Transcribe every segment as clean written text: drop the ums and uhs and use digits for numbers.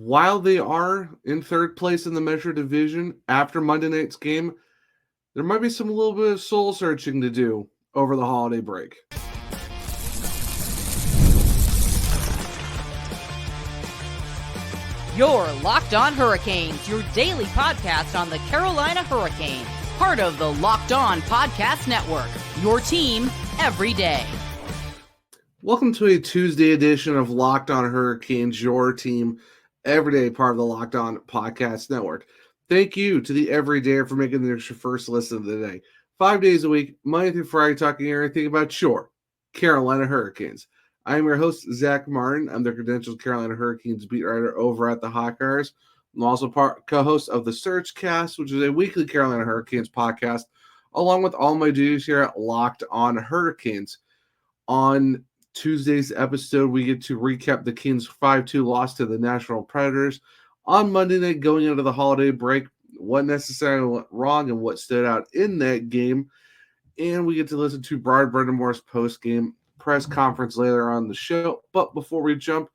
while they are in third place in the Metro Division after Monday night's game, there might be some little bit of soul searching to do over the holiday break. Your Locked On Hurricanes, your daily podcast on the Carolina Hurricanes. Part of the Locked On Podcast Network, your team every day. Welcome to a Tuesday edition of Locked On Hurricanes, your team every day, part of the Locked On Podcast Network. Thank you to the Everydayer for making this your first listen of the day. 5 days a week, Monday through Friday, talking everything about your Carolina Hurricanes. I'm your host, Zach Martin. I'm the credentialed Carolina Hurricanes beat writer over at the Hawkeyes. I'm also co-host of the Surgecast, which is a weekly Carolina Hurricanes podcast, along with all my duties here at Locked On Hurricanes. On Tuesday's episode, we get to recap the Kings' 5-2 loss to the Nashville Predators. On Monday night, going into the holiday break, what necessarily went wrong and what stood out in that game. And we get to listen to Rod Brind'Amour's post-game press conference later on the show. But before we jump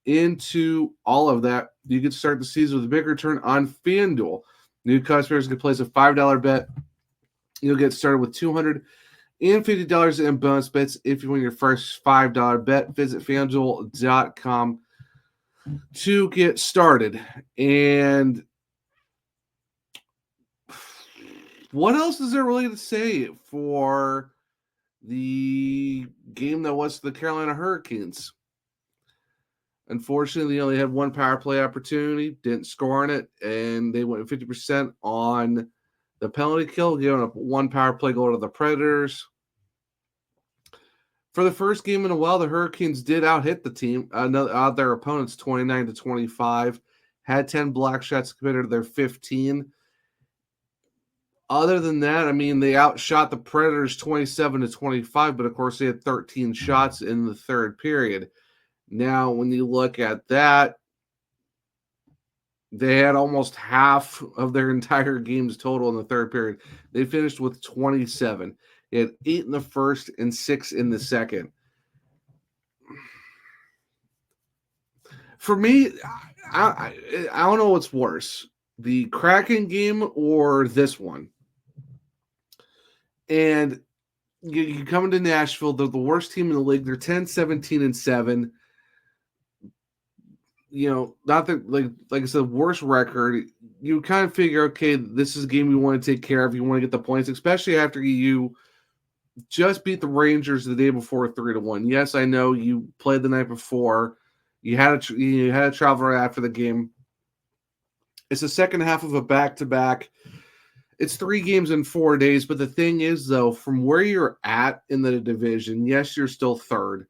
into all of that, you can start the season with a big return on FanDuel. New customers can place a $5 bet. You'll get started with $250 in bonus bets if you win your first $5 bet. Visit FanDuel.com to get started. And what else is there really to say for the game that was the Carolina Hurricanes? Unfortunately, they only had one power play opportunity, didn't score on it, and they went 50% on the penalty kill, giving up one power play goal to the Predators. For the first game in a while, the Hurricanes did out-hit the team, out their opponents 29-25, had 10 block shots compared to their 15. Other than that, I mean, they outshot the Predators 27-25, but of course they had 13 shots in the third period. Now, when you look at that, they had almost half of their entire games total in the third period. They finished with 27. They had 8 in the first and 6 in the second. For me, I don't know what's worse, the Kraken game or this one. And you come into Nashville, they're the worst team in the league. They're 10-17-7. You know, not that like I said, worst record. You kind of figure, okay, this is a game you want to take care of. You want to get the points, especially after you just beat the Rangers the day before 3-1. Yes, I know you played the night before. You had a travel right after the game. It's the second half of a back-to-back. It's 3 games in 4 days, but the thing is, though, from where you're at in the division, yes, you're still third,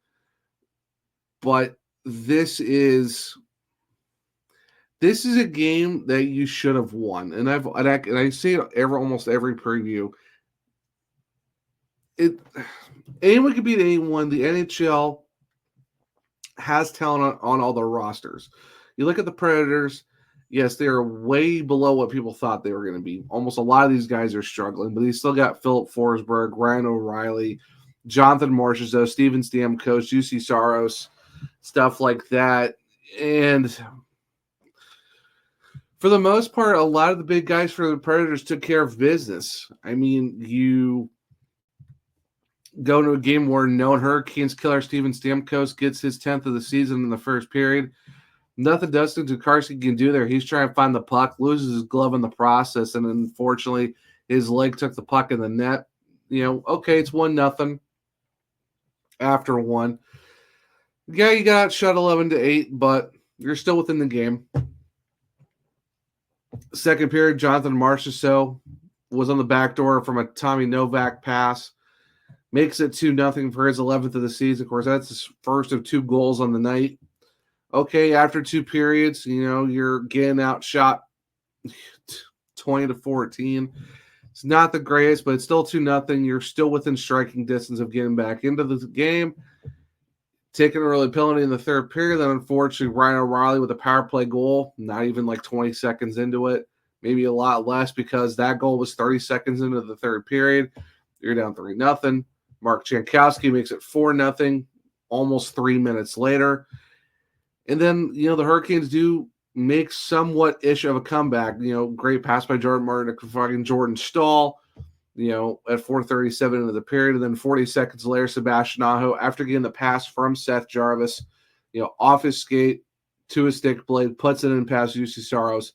but this is a game that you should have won, and I say it almost every preview. Anyone could beat anyone. The NHL has talent on all their rosters. You look at the Predators. Yes, they are way below what people thought they were going to be. Almost a lot of these guys are struggling, but they still got Philip Forsberg, Ryan O'Reilly, Jonathan Marchessault, Steven Stamkos, Juuse Saros, stuff like that. And for the most part, a lot of the big guys for the Predators took care of business. I mean, you go to a game where known Hurricanes killer Steven Stamkos gets his 10th of the season in the first period. Nothing Dustin Tokarski can do there. He's trying to find the puck, loses his glove in the process, and unfortunately, his leg took the puck in the net. You know, okay, it's 1-0 after 1. Yeah, you got shut 11-8, but you're still within the game. Second period, Jonathan Marchessault was on the back door from a Tommy Novak pass. Makes it 2-0 for his 11th of the season. Of course, that's his first of 2 goals on the night. Okay, after 2 periods, you know, you're getting outshot 20-14. It's not the greatest, but it's still 2-0. You're still within striking distance of getting back into the game. Taking an early penalty in the third period. Then, unfortunately, Ryan O'Reilly with a power play goal, not even like 20 seconds into it. Maybe a lot less because that goal was 30 seconds into the third period. You're down 3-0. Mark Jankowski makes it 4-0 almost 3 minutes later. And then, you know, the Hurricanes do makes somewhat-ish of a comeback. Great pass by Jordan Martin to fucking Jordan Stahl, at 4:37 into the period. And then 40 seconds later, Sebastian Aho, after getting the pass from Seth Jarvis, off his skate to his stick blade, puts it in past UC Saros,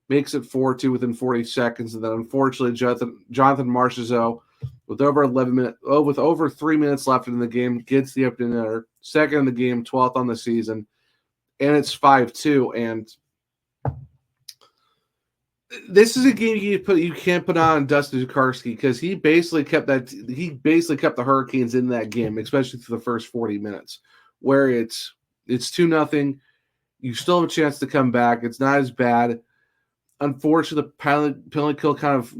makes it 4-2 within 40 seconds. And then unfortunately, Jonathan Marchessault, with over 3 minutes left in the game, gets the opening hitter, second in the game, 12th on the season, and it's 5-2. And this is a game you can't put on Dustin Tokarski, because he basically kept the Hurricanes in that game, especially through the first 40 minutes, where it's 2-0. You still have a chance to come back. It's not as bad. Unfortunately, the penalty kill kind of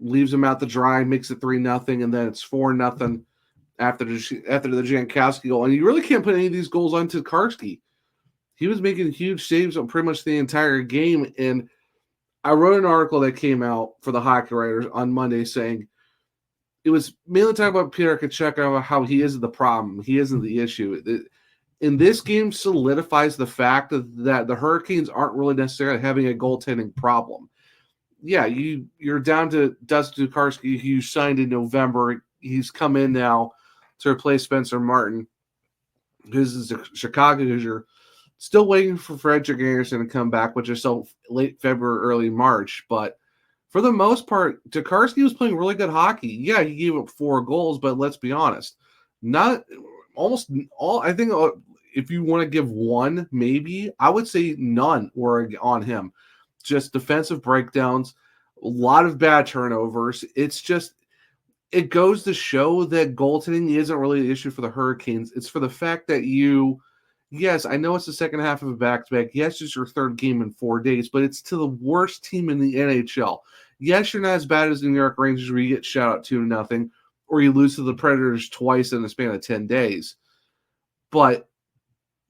leaves him out to dry, makes it 3-0, and then it's 4-0 after the Jankowski goal. And you really can't put any of these goals on Tokarski. He was making huge saves on pretty much the entire game. And I wrote an article that came out for the Hockey Writers on Monday saying it was mainly talking about Peter Tkachuk, how he isn't the problem. He isn't the issue. In this game solidifies the fact that the Hurricanes aren't really necessarily having a goaltending problem. Yeah, you're down to Dustin Tokarski, who you signed in November. He's come in now to replace Spencer Martin, who's a Chicago Hoosier. Still waiting for Frederick Anderson to come back, which is still late February, early March. But for the most part, Tokarski was playing really good hockey. Yeah, he gave up 4 goals, but let's be honest, not almost all. I think if you want to give one, maybe I would say none were on him. Just defensive breakdowns, a lot of bad turnovers. It goes to show that goaltending isn't really an issue for the Hurricanes. It's for the fact that yes, I know it's the second half of a back-to-back. Yes, it's your third game in 4 days, but it's to the worst team in the NHL. Yes, you're not as bad as the New York Rangers, where you get shut out 2-0, or you lose to the Predators twice in the span of 10 days. But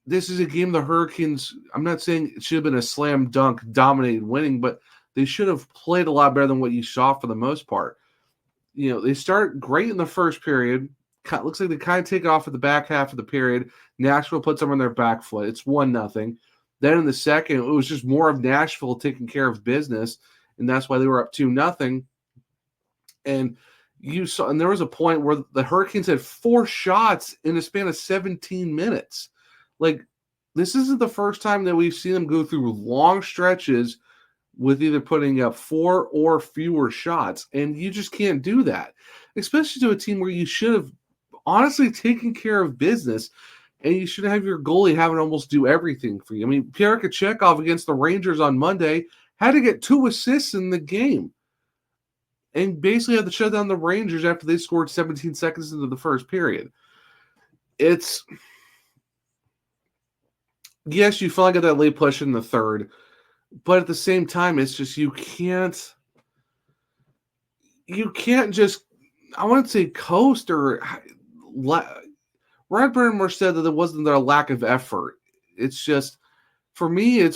this is a game the Hurricanes, I'm not saying it should have been a slam dunk dominated winning, but they should have played a lot better than what you saw for the most part. They start great in the first period. Looks like they kind of take it off at the back half of the period. Nashville puts them on their back foot. It's 1-0. Then in the second, it was just more of Nashville taking care of business, and that's why they were up 2-0. And there was a point where the Hurricanes had 4 shots in a span of 17 minutes. Like, this isn't the first time that we've seen them go through long stretches with either putting up 4 or fewer shots, and you just can't do that, especially to a team where you should have honestly taken care of business, and you should have your goalie having almost do everything for you. I mean, Pierre Kachekov against the Rangers on Monday had to get 2 assists in the game, and basically had to shut down the Rangers after they scored 17 seconds into the first period. Yes, you finally got that late push in the third, but at the same time, it's just you can't just, I wouldn't say coast or Rod Brind'Amour said that it wasn't their lack of effort. It's just, for me, I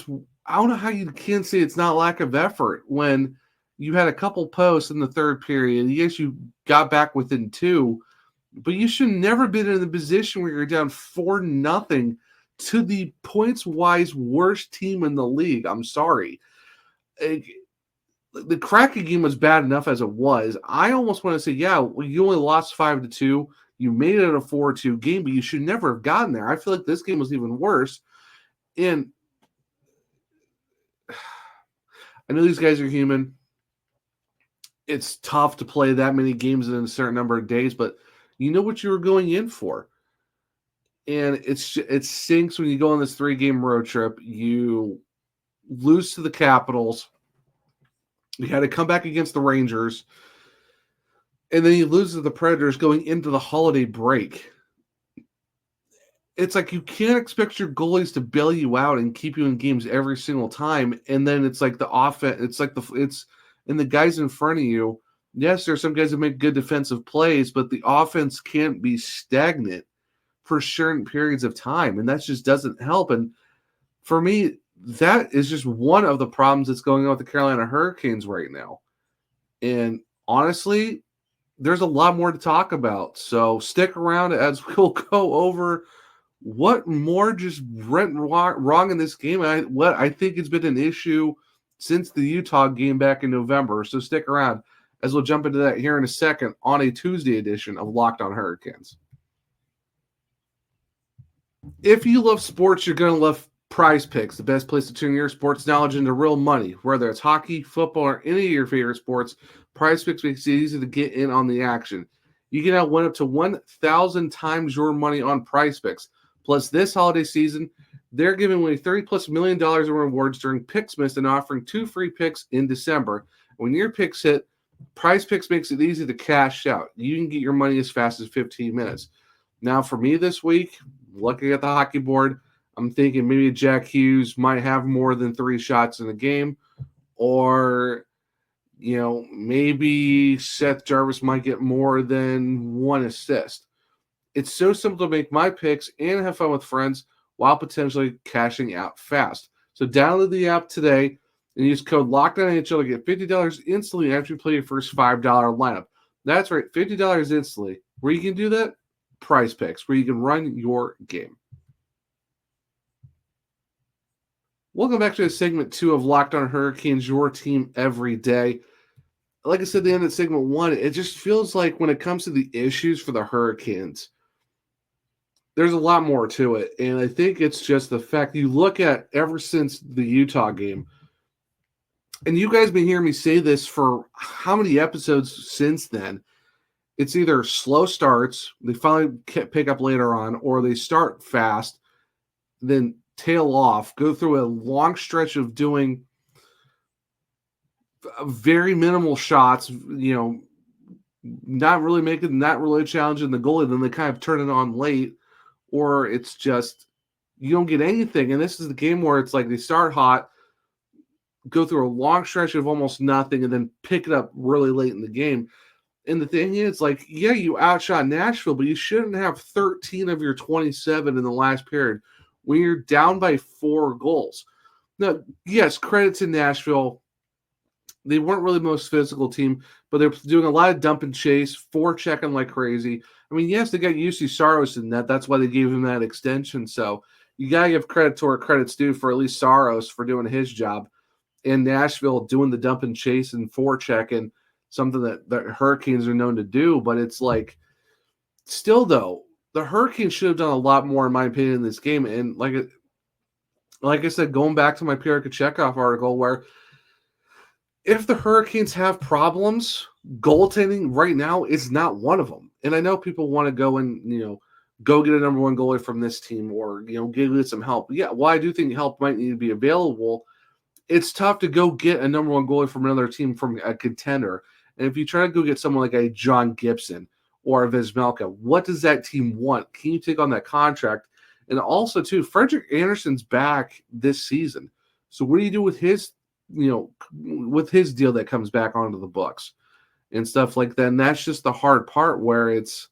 don't know how you can say it's not lack of effort when you had a couple posts in the third period. Yes, you got back within 2, but you should never been in the position where you're down 4-0 to the points-wise worst team in the league. I'm sorry. The Kraken game was bad enough as it was. I almost want to say, yeah, you only lost 5-2. You made it a 4-2 game, but you should never have gotten there. I feel like this game was even worse. And I know these guys are human. It's tough to play that many games in a certain number of days, but you know what you were going in for. And it sinks when you go on this 3-game road trip. You lose to the Capitals. You had to come back against the Rangers. And then you lose to the Predators going into the holiday break. It's like you can't expect your goalies to bail you out and keep you in games every single time. And then it's like the offense, and the guys in front of you. Yes, there's some guys that make good defensive plays, but the offense can't be stagnant for certain periods of time, and that just doesn't help. And for me, that is just one of the problems that's going on with the Carolina Hurricanes right now. And honestly, there's a lot more to talk about. So stick around as we'll go over What more just went wrong in this game? What I think has been an issue since the Utah game back in November. So stick around as we'll jump into that here in a second on a Tuesday edition of Locked On Hurricanes. If you love sports, you're going to love PrizePicks, the best place to turn your sports knowledge into real money. Whether it's hockey, football, or any of your favorite sports, PrizePicks makes it easy to get in on the action. You can now win up to 1,000 times your money on PrizePicks. Plus, this holiday season, they're giving away $30+ million in rewards during Picksmas and offering 2 free picks in December. When your picks hit, PrizePicks makes it easy to cash out. You can get your money as fast as 15 minutes. Now, for me this week, looking at the hockey board, I'm thinking maybe Jack Hughes might have more than 3 shots in a game, or maybe Seth Jarvis might get more than 1 assist. It's so simple to make my picks and have fun with friends while potentially cashing out fast. So download the app today and use code LOCKEDONNHL to get $50 instantly after you play your first $5 lineup. That's right, $50 instantly. Where you can do that? PrizePicks, where you can run your game. Welcome back to segment 2 of Locked On Hurricanes, your team every day. Like I said at the end of segment 1, it just feels like when it comes to the issues for the Hurricanes, there's a lot more to it. And I think it's just the fact you look at ever since the Utah game, and you guys have been hearing me say this for how many episodes since then? It's either slow starts, they finally pick up later on, or they start fast, then tail off, go through a long stretch of doing very minimal shots, not really challenging the goalie, then they kind of turn it on late, or it's just you don't get anything. And this is the game where it's like they start hot, go through a long stretch of almost nothing, and then pick it up really late in the game. And the thing is, you outshot Nashville, but you shouldn't have 13 of your 27 in the last period when you're down by 4 goals. Now, yes, credit to Nashville. They weren't really the most physical team, but they're doing a lot of dump and chase, forechecking like crazy. I mean, yes, they got UC Saros in that. That's why they gave him that extension. So you got to give credit to where credit's due for at least Saros for doing his job. And Nashville doing the dump and chase and forechecking, something that the Hurricanes are known to do. But it's like, still though, the Hurricanes should have done a lot more, in my opinion, in this game. And like I said, going back to my Pierre Kochetkov article, where if the Hurricanes have problems, goaltending right now is not one of them. And I know people want to go and, go get a number 1 goalie from this team, or, get some help. Yeah, well, I do think help might need to be available. It's tough to go get a number 1 goalie from another team, from a contender. And if you try to go get someone like a John Gibson or a Vizmelka, what does that team want? Can you take on that contract? And also, too, Frederik Andersen's back this season. So what do you do with his with his deal that comes back onto the books and stuff like that? And that's just the hard part, where it's,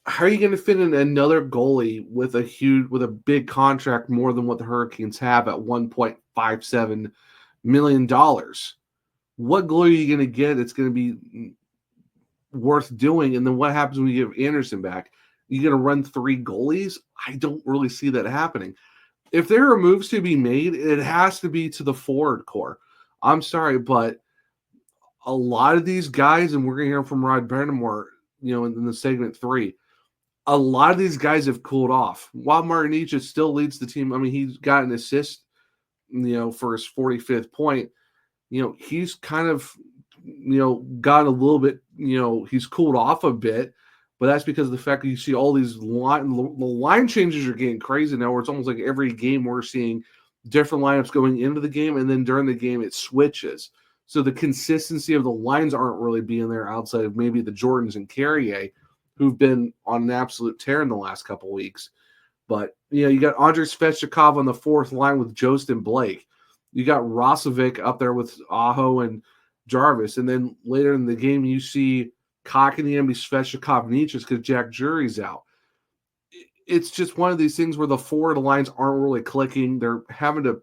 how are you going to fit in another goalie with a big contract, more than what the Hurricanes have at $1.57 million? What goalie are you going to get that's going to be worth doing? And then what happens when you give Andersen back? You're going to run 3 goalies? I don't really see that happening. If there are moves to be made, it has to be to the forward core. I'm sorry, but a lot of these guys, and we're going to hear from Rod Brind'Amour, in the segment 3, a lot of these guys have cooled off. While Martinez still leads the team, I mean, he's got an assist, for his 45th point. He's kind of, got a little bit, he's cooled off a bit. But that's because of the fact that you see all these the line changes are getting crazy now, where it's almost like every game we're seeing different lineups going into the game, and then during the game it switches. So the consistency of the lines aren't really being there, outside of maybe the Jordans and Carrier, who've been on an absolute tear in the last couple of weeks. But, you got Andrei Svechnikov on the 4th line with Jost and Blake. You got Rosovic up there with Aho and Jarvis. And then later in the game, you see Kotkaniemi, Svechnikov, Nietzsche, because Jack Jury's out. It's just one of these things where the forward lines aren't really clicking. They're having to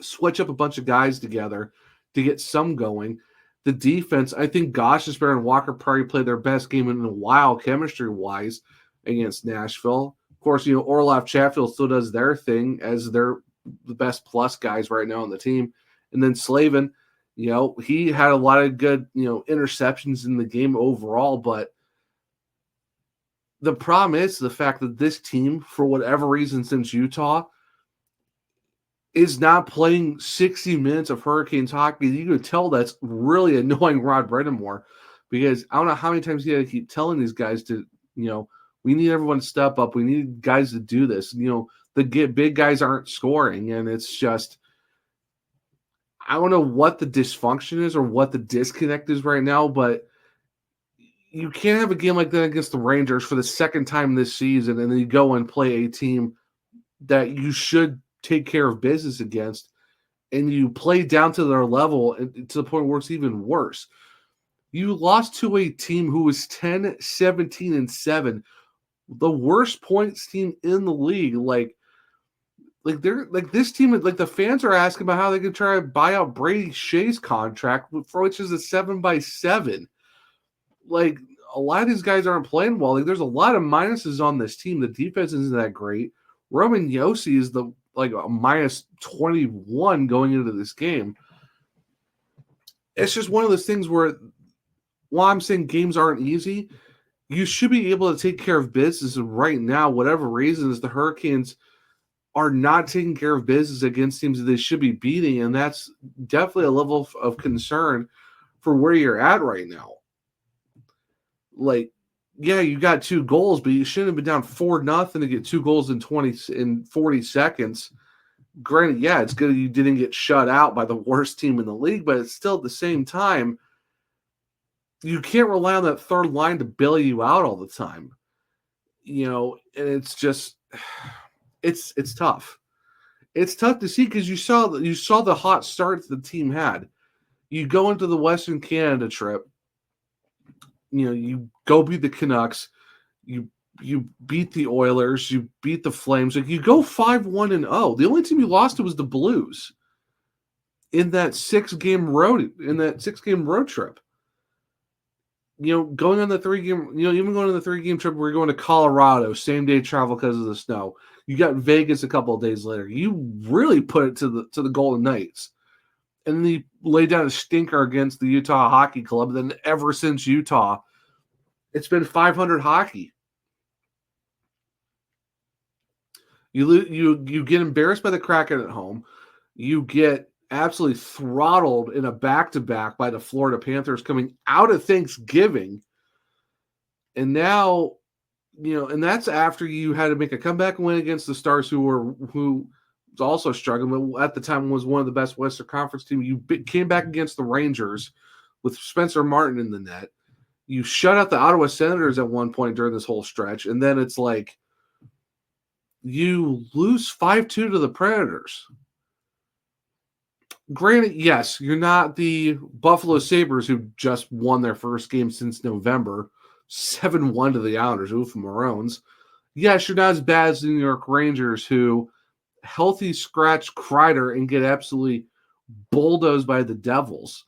switch up a bunch of guys together to get some going. The defense, I think Gostisbehere and Walker probably played their best game in a while, chemistry-wise. against Nashville. Of course, Orlov Chatfield still does their thing as they're the best plus guys right now on the team. And then Slavin, he had a lot of good, interceptions in the game overall, but the problem is the fact that this team, for whatever reason since Utah, is not playing 60 minutes of Hurricanes hockey. You can tell that's really annoying Rod Brind'Amour, because I don't know how many times he had to keep telling these guys to, we need everyone to step up. We need guys to do this. The big guys aren't scoring, and it's just, I don't know what the dysfunction is or what the disconnect is right now, but you can't have a game like that against the Rangers for the second time this season, and then you go and play a team that you should take care of business against, and you play down to their level and to the point where it's even worse. You lost to a team who was 10, 17, and 7, the worst points team in the league. Like they're like this team, like the fans are asking about how they could try to buy out Brady Shea's contract, for which is a 7x7. Like, a lot of these guys aren't playing well. Like, there's a lot of minuses on this team. The defense isn't that great. Roman Josi is a minus 21 going into this game. It's just one of those things where, while I'm saying games aren't easy, you should be able to take care of business. And right now, whatever reasons, the Hurricanes are not taking care of business against teams that they should be beating, and that's definitely a level of concern for where you're at right now. Like, yeah, you got 2 goals, but you shouldn't have been down 4-0 to get 2 goals in 40 seconds. Granted, yeah, it's good you didn't get shut out by the worst team in the league, but it's still at the same time, you can't rely on that third line to bail you out all the time. And it's just, it's tough. It's tough to see because you saw the hot start the team had. You go into the Western Canada trip, you go beat the Canucks, you beat the Oilers, you beat the Flames. Like, you go 5-1-0. The only team you lost to was the Blues in that 6-game road trip. Going on the 3-game, even going on the 3-game trip, we're going to Colorado, same day travel because of the snow. You got Vegas a couple of days later. You really put it to the Golden Knights. And then you lay down a stinker against the Utah Hockey Club. Then ever since Utah, it's been 500 hockey. You get embarrassed by the Kraken at home. You get absolutely throttled in a back-to-back by the Florida Panthers coming out of Thanksgiving. And now, and that's after you had to make a comeback win against the Stars, who was also struggling, but at the time was one of the best Western Conference teams. You came back against the Rangers with Spencer Martin in the net. You shut out the Ottawa Senators at one point during this whole stretch, and then it's like you lose 5-2 to the Predators. Granted, yes, you're not the Buffalo Sabres, who just won their first game since November, 7-1 to the Islanders, oof, Maroons. Yes, you're not as bad as the New York Rangers, who healthy scratch Kreider and get absolutely bulldozed by the Devils.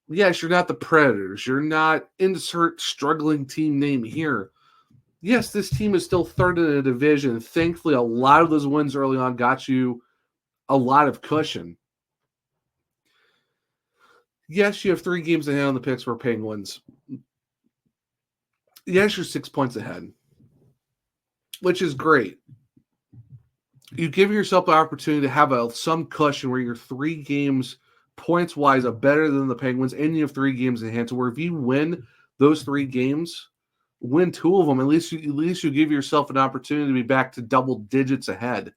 Yes, you're not the Predators. You're not insert struggling team name here. Yes, this team is still third in the division. Thankfully, a lot of those wins early on got you a lot of cushion. Yes, you have 3 games ahead on the Pittsburgh Penguins. Yes, you're 6 points ahead, which is great. You give yourself the opportunity to have some cushion where you're 3 games points-wise are better than the Penguins, and you have 3 games in hand. So where if you win those 3 games, win 2 of them, at least you give yourself an opportunity to be back to double digits ahead.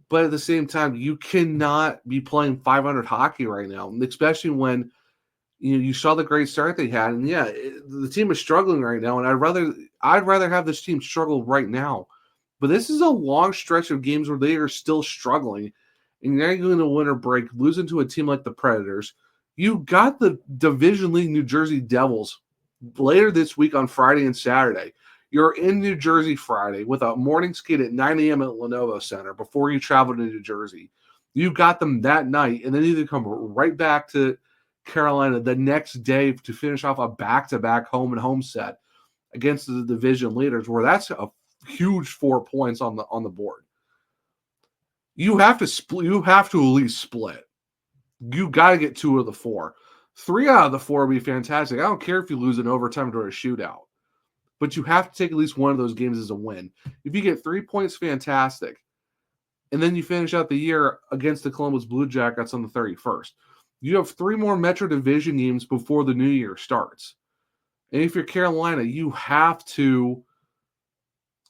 But at the same time, you cannot be playing 500 hockey right now, especially when you saw the great start they had. And yeah, the team is struggling right now, and I'd rather have this team struggle right now. But this is a long stretch of games where they are still struggling, and you're going to winter break, losing to a team like the Predators. You got the Division League New Jersey Devils later this week on Friday and Saturday. You're in New Jersey Friday with a morning skate at 9 a.m. at Lenovo Center before you travel to New Jersey. You got them that night, and then you come right back to Carolina the next day to finish off a back-to-back home and home set. against the division leaders, where that's a huge 4 points on the board. You have to split. You have to at least split. You got to get 2 of the 4. 3 out of the 4 would be fantastic. I don't care if you lose in overtime or a shootout, but you have to take at least one of those games as a win. If you get 3 points, fantastic. And then you finish out the year against the Columbus Blue Jackets on the 31st. You have 3 more Metro Division games before the new year starts. And if you're Carolina, you have to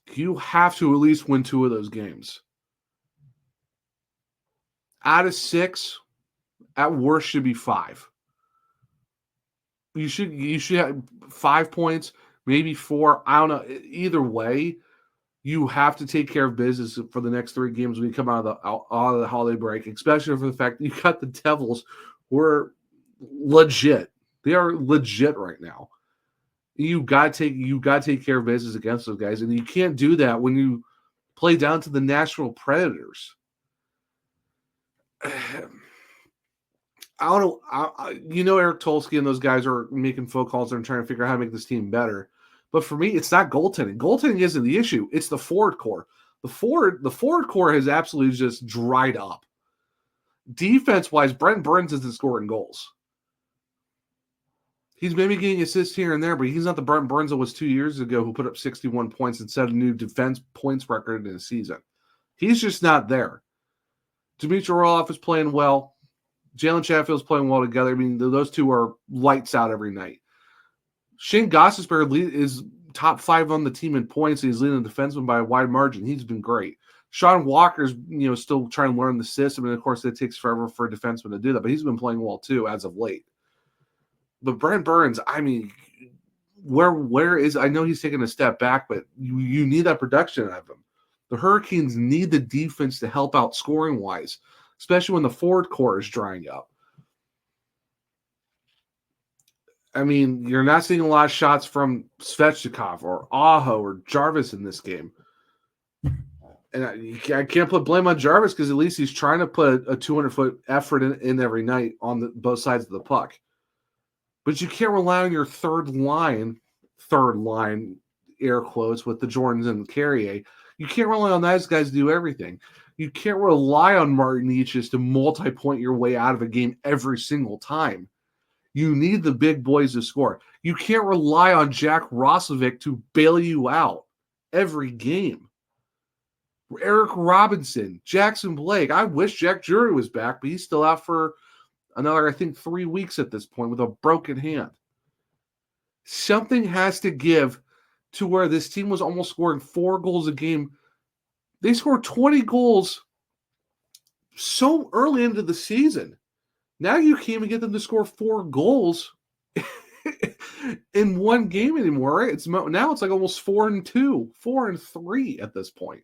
at least win 2 of those games. Out of 6, at worst should be 5. You should have 5 points, maybe 4. I don't know. Either way, you have to take care of business for the next 3 games when you come out of the holiday break, especially for the fact that you got the Devils, who are legit. They are legit right now. You got to take care of business against those guys, and you can't do that when you play down to the Nashville Predators. I don't know. Eric Tulsky and those guys are making phone calls and trying to figure out how to make this team better. But for me, it's not goaltending. Goaltending isn't the issue. It's the forward core. The forward core has absolutely just dried up. Defense-wise, Brent Burns isn't scoring goals. He's maybe getting assists here and there, but he's not the Brent Burns that was 2 years ago who put up 61 points and set a new defense points record in a season. He's just not there. Dmitry Orlov is playing well. Jalen Chatfield's playing well together. I mean, those two are lights out every night. Shane Gostisbehere is top 5 on the team in points. He's leading the defenseman by a wide margin. He's been great. Sean Walker's, still trying to learn the system, and of course, it takes forever for a defenseman to do that. But he's been playing well too as of late. But Brent Burns, I mean, where is? I know he's taking a step back, but you need that production out of him. The Hurricanes need the defense to help out scoring wise, especially when the forward core is drying up. I mean, you're not seeing a lot of shots from Svechnikov or Aho or Jarvis in this game. And I can't put blame on Jarvis because at least he's trying to put a 200-foot effort in every night on both sides of the puck. But you can't rely on your third line, air quotes, with the Jordans and the Carrier. You can't rely on those guys to do everything. You can't rely on Martin Necas to multi-point your way out of a game every single time. You need the big boys to score. You can't rely on Jack Roslovic to bail you out every game. Eric Robinson, Jackson Blake. I wish Jack Drury was back, but he's still out for another, I think, 3 weeks at this point with a broken hand. Something has to give to where this team was almost scoring 4 goals a game. They scored 20 goals so early into the season. Now you can't even get them to score 4 goals in one game anymore. Right? Now it's like almost 4-2, 4-3 at this point.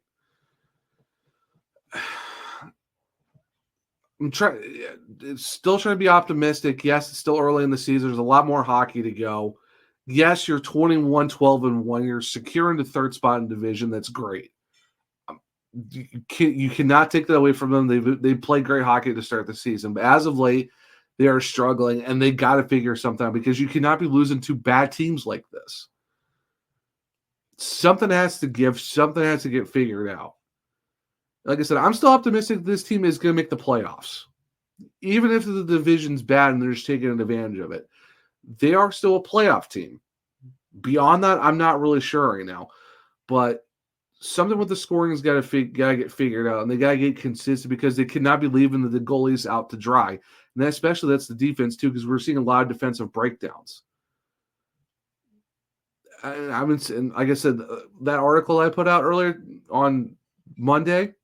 It's still trying to be optimistic. Yes, it's still early in the season. There's a lot more hockey to go. Yes, you're 21-12-1. You're securing the 3rd spot in division. That's great. You cannot take that away from them. They played great hockey to start the season, but as of late, they are struggling, and they got to figure something out because you cannot be losing to bad teams like this. Something has to give. Something has to get figured out. Like I said, I'm still optimistic this team is going to make the playoffs. Even if the division's bad and they're just taking advantage of it, they are still a playoff team. Beyond that, I'm not really sure right now. But something with the scoring has got to get figured out, and they got to get consistent because they cannot be leaving the goalies out to dry. And especially that's the defense, too, because we're seeing a lot of defensive breakdowns. And like I said, that article I put out earlier on Monday,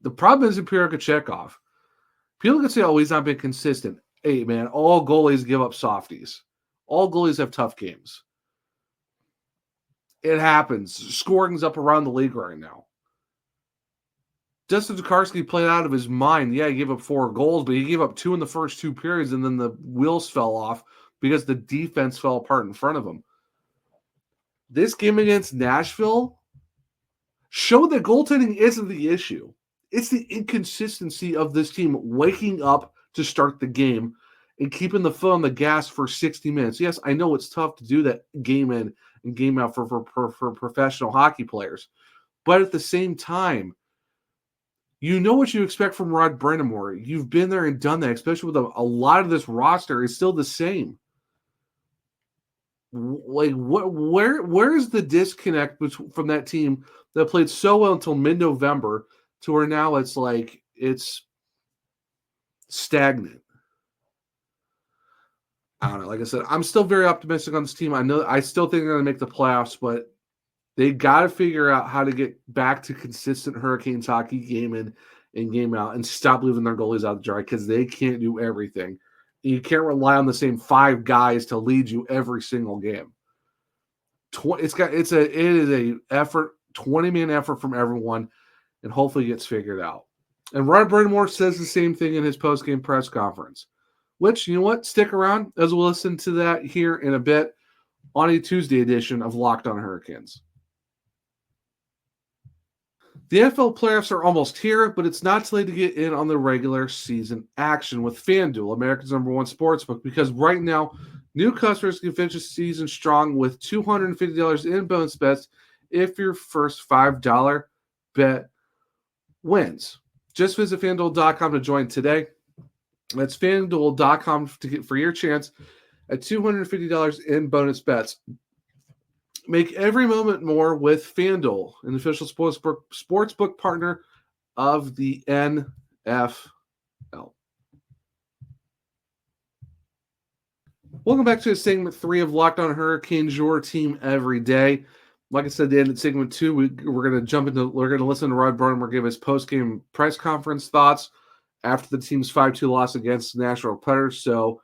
the problem isn't Pyotr Kochetkov. People can say, oh, he's not been consistent. Hey, man, all goalies give up softies. All goalies have tough games. It happens. Scoring's up around the league right now. Justin Tokarski played out of his mind. Yeah, he gave up 4 goals, but he gave up 2 in the first 2 periods, and then the wheels fell off because the defense fell apart in front of him. This game against Nashville showed that goaltending isn't the issue. It's the inconsistency of this team waking up to start the game and keeping the foot on the gas for 60 minutes. Yes, I know it's tough to do that game in and game out for professional hockey players. But at the same time, you know what you expect from Rod Brind'Amour. You've been there and done that, especially with a lot of this roster is still the same. Like, where is the disconnect from that team that played so well until mid-November to where now it's like it's stagnant? I don't know. Like I said, I'm still very optimistic on this team. I still think they're going to make the playoffs, but they got to figure out how to get back to consistent Hurricanes hockey game in and game out and stop leaving their goalies out to dry because they can't do everything. You can't rely on the same 5 guys to lead you every single game. It is a effort, 20-man effort from everyone, and hopefully it gets figured out. And Rod Brind'Amour says the same thing in his post-game press conference, which, you know what, stick around as we'll listen to that here in a bit on a Tuesday edition of Locked On Hurricanes. The NFL playoffs are almost here, but it's not too late to get in on the regular season action with FanDuel, America's #1 sportsbook, because right now, new customers can finish the season strong with $250 in bonus bets if your first $5 bet wins. Just visit FanDuel.com to join today. That's FanDuel.com for your chance at $250 in bonus bets. Make every moment more with FanDuel, an official sportsbook partner of the NFL. Welcome back to segment 3 of Locked On Hurricanes, your team every day. Like I said, at the end of segment 2, we're going to listen to Rod Brind'Amour give his post-game press conference thoughts after the team's 5-2 loss against the Nashville Predators. So,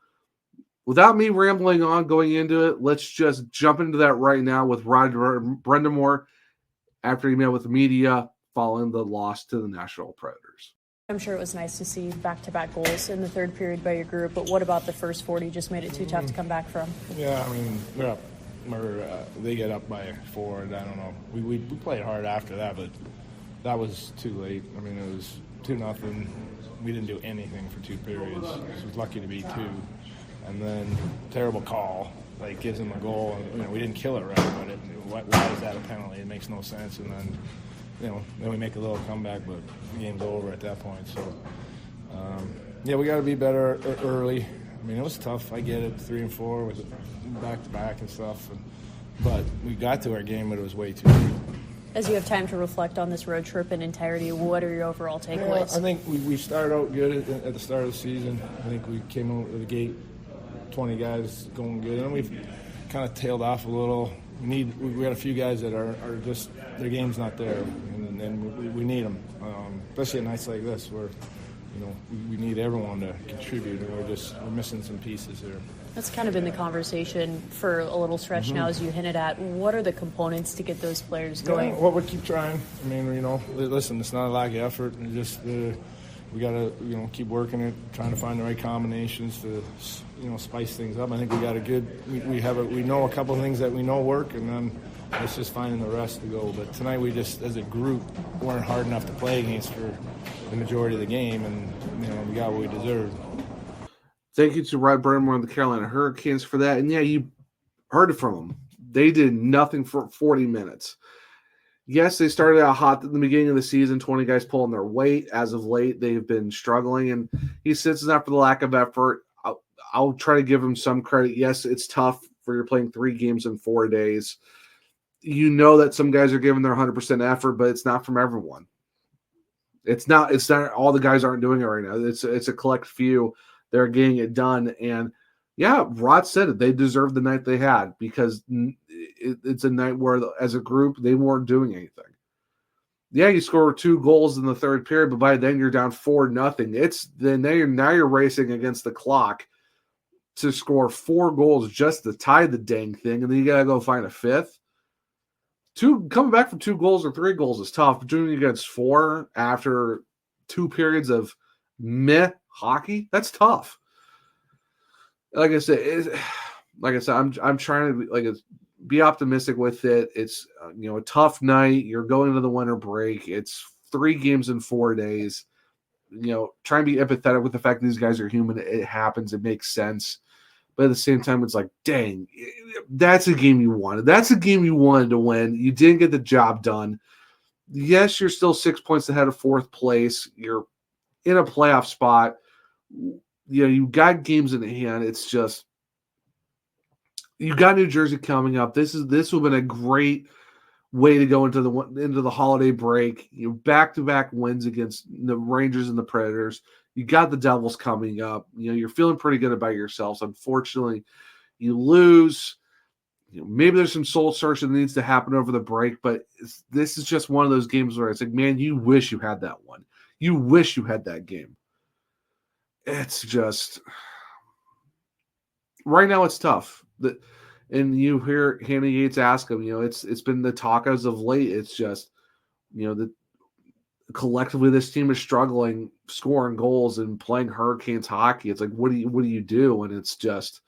without me rambling on going into it, let's just jump into that right now with Rod Brind'Amour after he met with the media following the loss to the Nashville Predators. I'm sure it was nice to see back-to-back goals in the third period by your group, but what about the first 40 just made it too tough to come back from? Yeah, I mean, they're up. They get up by 4. I don't know. We played hard after that, but that was too late. I mean, it was 2-0. We didn't do anything for 2 periods. So I was lucky to be 2. And then terrible call, like gives him a goal. And, we didn't kill it right, but why is that a penalty? It makes no sense. And then, then we make a little comeback, but the game's over at that point. So, we got to be better early. I mean, it was tough. I get it, 3 and 4 with back-to-back and stuff. But we got to our game, but it was way too late. As you have time to reflect on this road trip in entirety, what are your overall takeaways? I think we started out good at the start of the season. I think we came out of the gate, 20 guys going good, and we've kind of tailed off a little. We got a few guys that are just their game's not there, and we need them, especially at nights like this where we need everyone to contribute, and we're missing some pieces here. That's kind of been the conversation for a little stretch now, as you hinted at. What are the components to get those players going? Well, we keep trying. I mean, listen, it's not a lack of effort. It's just we got to, keep working it, trying to find the right combinations to, spice things up. I think we got we know a couple of things that we know work, and then it's just finding the rest to go. But tonight we just, as a group, weren't hard enough to play against for the majority of the game, and we got what we deserved. Thank you to Rod Brind'Amour and the Carolina Hurricanes for that. And yeah, you heard it from them. They did nothing for 40 minutes. Yes, they started out hot at the beginning of the season, 20 guys pulling their weight. As of late, they've been struggling, and he says it's not for the lack of effort. I'll try to give him some credit. Yes, it's tough for you're playing 3 games in 4 days. You know that some guys are giving their 100% effort, but it's not from everyone. It's not all the guys aren't doing it right now. It's a collect few. They're getting it done. And yeah, Rod said it. They deserved the night they had because it's a night where, as a group, they weren't doing anything. Yeah, you score 2 goals in the third period, but by then you're down 4-0. Now you're racing against the clock to score 4 goals just to tie the dang thing, and then you gotta go find a 5th. Coming back from 2 goals or 3 goals is tough, but doing it against 4 after 2 periods of meh hockey, that's tough. Like I said, I'm trying to be optimistic with it. It's a tough night. You're going into the winter break. It's 3 games in 4 days. Try and be empathetic with the fact that these guys are human. It happens. It makes sense. But at the same time, it's like, dang, that's a game you wanted. That's a game you wanted to win. You didn't get the job done. Yes, you're still 6 points ahead of fourth place. You're in a playoff spot. You got games in hand. It's just, you got New Jersey coming up. This would have been a great way to go into the holiday break. Back-to-back wins against the Rangers and the Predators. You got the Devils coming up. You're feeling pretty good about yourselves. Unfortunately, you lose. Maybe there's some soul searching that needs to happen over the break, but this is just one of those games where it's like, man, you wish you had that one. You wish you had that game. It's just, right now it's tough. And you hear Hannah Yates ask him, it's been the talk as of late. It's just, collectively this team is struggling scoring goals and playing Hurricanes hockey. It's like, what do you do? And it's just,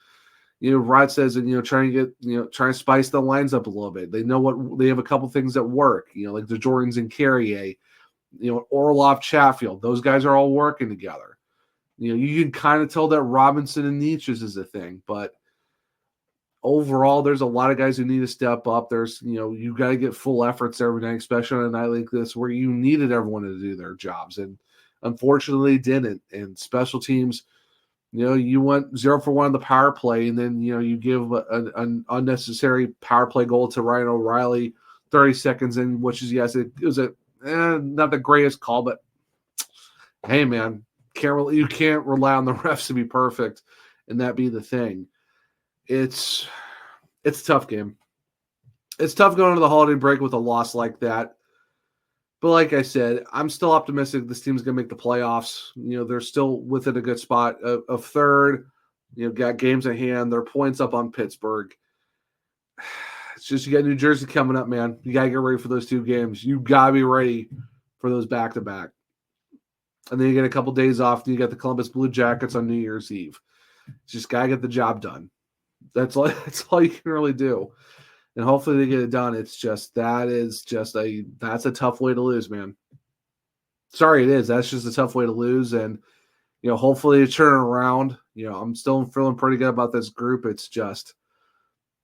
Rod says, and try and spice the lines up a little bit. They know they have a couple things that work, like the Jordans and Carrier, Orlov, Chatfield. Those guys are all working together. You can kind of tell that Robinson and Nietzsche's is a thing, but overall, there's a lot of guys who need to step up. There's, you got to get full efforts every night, especially on a night like this where you needed everyone to do their jobs. And unfortunately didn't. And special teams, you went 0 for 1 on the power play, and then, you give an unnecessary power play goal to Ryan O'Reilly 30 seconds in, which is, yes, it was not the greatest call, but hey, man, you can't rely on the refs to be perfect and that be the thing. It's a tough game. It's tough going into the holiday break with a loss like that. But like I said, I'm still optimistic this team's going to make the playoffs. They're still within a good spot of third. Got games at hand. They're points up on Pittsburgh. It's just, you got New Jersey coming up, man. You got to get ready for those 2 games. You got to be ready for those back-to-back. And then you get a couple days off, and you got the Columbus Blue Jackets on New Year's Eve. Just got to get the job done. That's all you can really do. And hopefully they get it done. It's just, that's a tough way to lose, man. Sorry, it is. That's just a tough way to lose. And, hopefully it's turning around. I'm still feeling pretty good about this group. It's just,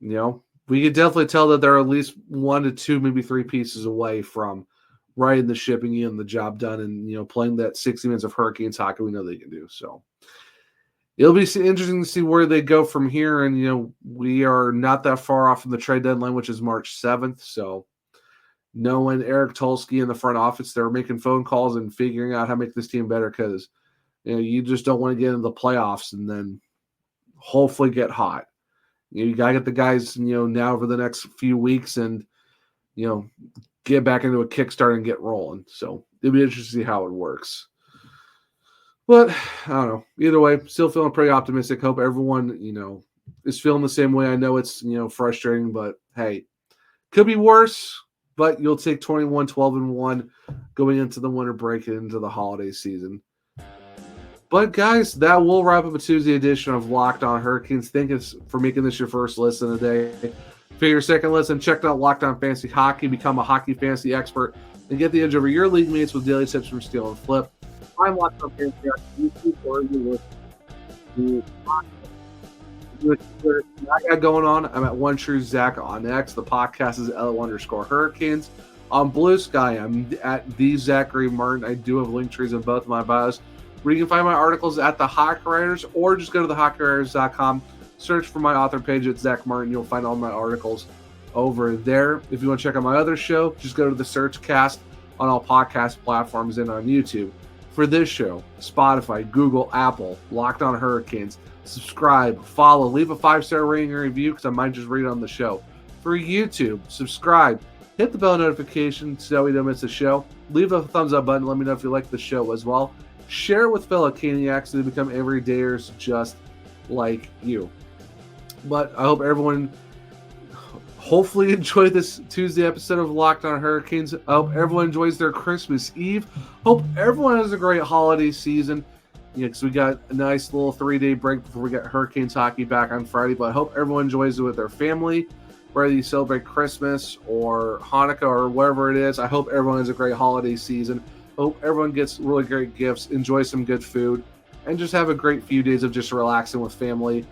we can definitely tell that they're at least 1 to 2, maybe 3 pieces away from riding the ship and getting the job done and, playing that 60 minutes of Hurricanes hockey we know they can do. So it'll be interesting to see where they go from here. And, we are not that far off from the trade deadline, which is March 7th. So knowing Eric Tulsky in the front office, they're making phone calls and figuring out how to make this team better because, you just don't want to get into the playoffs and then hopefully get hot. You got to get the guys, now over the next few weeks and, get back into a kickstart and get rolling. So it'll be interesting to see how it works. But I don't know. Either way, still feeling pretty optimistic. Hope everyone, is feeling the same way. I know it's, frustrating, but hey, could be worse. But you'll take 21-12-1 going into the winter break and into the holiday season. But guys, that will wrap up a Tuesday edition of Locked On Hurricanes. Thank you for making this your first listen today. For your second listen, check out Locked On Fantasy Hockey. Become a hockey fantasy expert and get the edge over your league mates with daily tips from Steal and Flip. I'm Locked On Fantasy Hockey. YouTube or you with I got going on. I'm at One True Zach on X. The podcast is @L_Hurricanes. On Blue Sky, I'm at the Zachary Martin. I do have link trees in both of my bios, where you can find my articles at the Hockey Writers, or just go to thehockeywriters.com. Search for my author page at Zach Martin. You'll find all my articles over there. If you want to check out my other show, just go to the Search Cast on all podcast platforms and on YouTube. For this show, Spotify, Google, Apple, Locked On Hurricanes. Subscribe, follow, leave a 5-star rating and review because I might just read it on the show. For YouTube, subscribe, hit the bell notification so we don't miss a show. Leave a thumbs up button. Let me know if you like the show as well. Share it with fellow Caniacs to become everydayers just like you. But I hope everyone hopefully enjoyed this Tuesday episode of Locked On Hurricanes. I hope everyone enjoys their Christmas Eve. Hope everyone has a great holiday season. Because we got a nice little 3-day break before we get Hurricanes hockey back on Friday. But I hope everyone enjoys it with their family, whether you celebrate Christmas or Hanukkah or whatever it is. I hope everyone has a great holiday season. Hope everyone gets really great gifts, enjoy some good food, and just have a great few days of just relaxing with family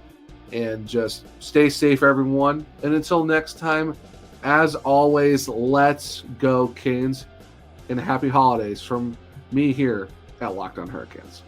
And just stay safe, everyone. And until next time, as always, let's go Canes. And happy holidays from me here at Locked On Hurricanes.